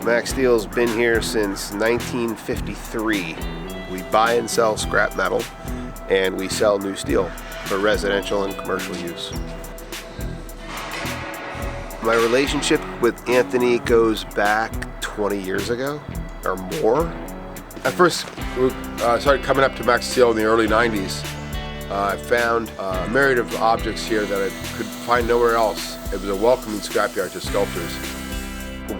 Max Steel's been here since 1953. We buy and sell scrap metal, and we sell new steel for residential and commercial use. My relationship with Anthony goes back 20 years ago or more. At first, we started coming up to Max Steel in the early 90s. I found a myriad of objects here that I could find nowhere else. It was a welcoming scrapyard to sculptors.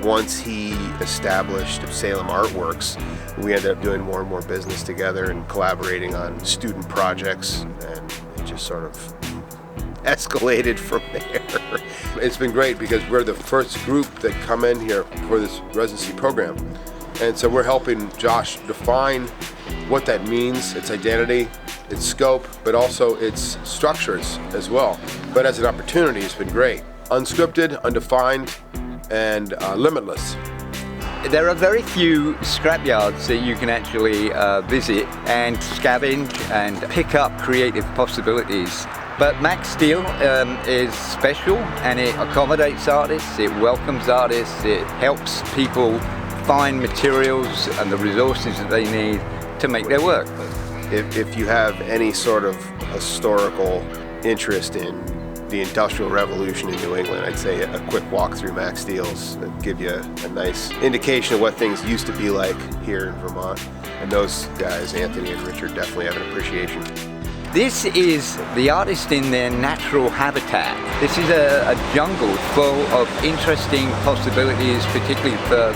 Once he established Salem Artworks, we ended up doing more and more business together and collaborating on student projects, and it just sort of escalated from there. It's been great because we're the first group that come in here for this residency program. And so we're helping Josh define what that means, its identity, its scope, but also its structures as well. But as an opportunity, it's been great. Unscripted, undefined, and limitless. There are very few scrapyards that you can actually visit and scavenge and pick up creative possibilities. But Max Steel is special, and it accommodates artists, it welcomes artists, it helps people find materials and the resources that they need to make their work. If you have any sort of historical interest in the Industrial Revolution in New England, I'd say a quick walk through Max Steel's would give you a nice indication of what things used to be like here in Vermont. And those guys, Anthony and Richard, definitely have an appreciation. This is the artist in their natural habitat. This is a jungle full of interesting possibilities, particularly for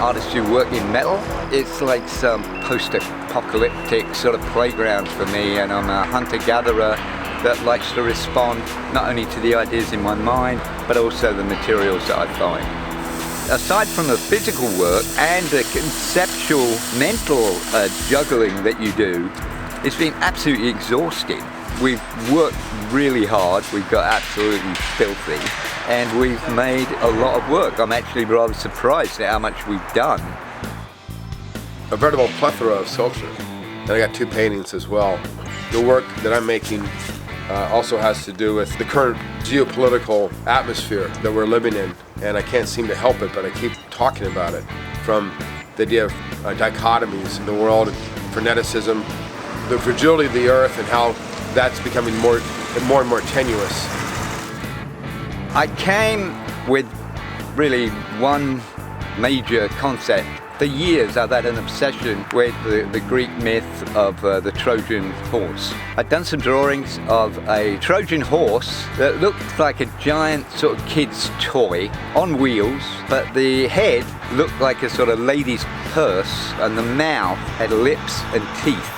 artists who work in metal. It's like some post-apocalyptic sort of playground for me, and I'm a hunter-gatherer that likes to respond not only to the ideas in my mind, but also the materials that I find. Aside from the physical work and the conceptual mental juggling that you do, it's been absolutely exhausting. We've worked really hard, we've got absolutely filthy, and we've made a lot of work. I'm actually rather surprised at how much we've done. A veritable plethora of sculpture. And I got 2 paintings as well. The work that I'm making also has to do with the current geopolitical atmosphere that we're living in, and I can't seem to help it, but I keep talking about it. From the idea of dichotomies in the world, freneticism, the fragility of the earth, and how that's becoming more and more tenuous. I came with really one major concept. For years I've had an obsession with the Greek myth of the Trojan horse. I'd done some drawings of a Trojan horse that looked like a giant sort of kid's toy on wheels, but the head looked like a sort of lady's purse, and the mouth had lips and teeth.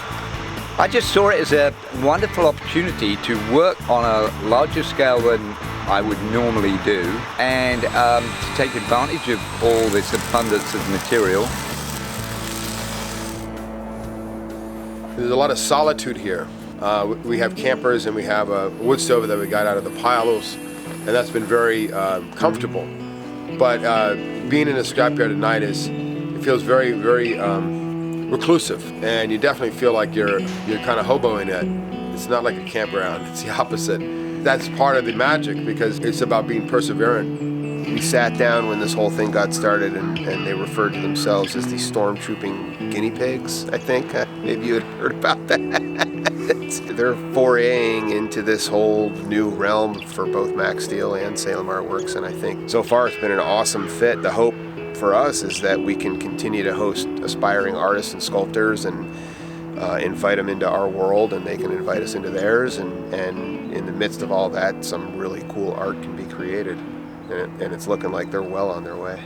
I just saw it as a wonderful opportunity to work on a larger scale than I would normally do, and to take advantage of all this abundance of material. There's a lot of solitude here. We have campers, and we have a wood stove that we got out of the piles, and that's been very comfortable. But being in a scrapyard at night it feels very, very reclusive, and you definitely feel like you're kind of hoboing it. It's not like a campground, it's the opposite. That's part of the magic, because it's about being perseverant. We sat down when this whole thing got started, and they referred to themselves as the stormtrooping guinea pigs, I think. Maybe you had heard about that. They're foraying into this whole new realm for both Max Steel and Salem Artworks, and I think so far it's been an awesome fit. The hope for us is that we can continue to host aspiring artists and sculptors and invite them into our world, and they can invite us into theirs, and in the midst of all that, some really cool art can be created, and it's looking like they're well on their way.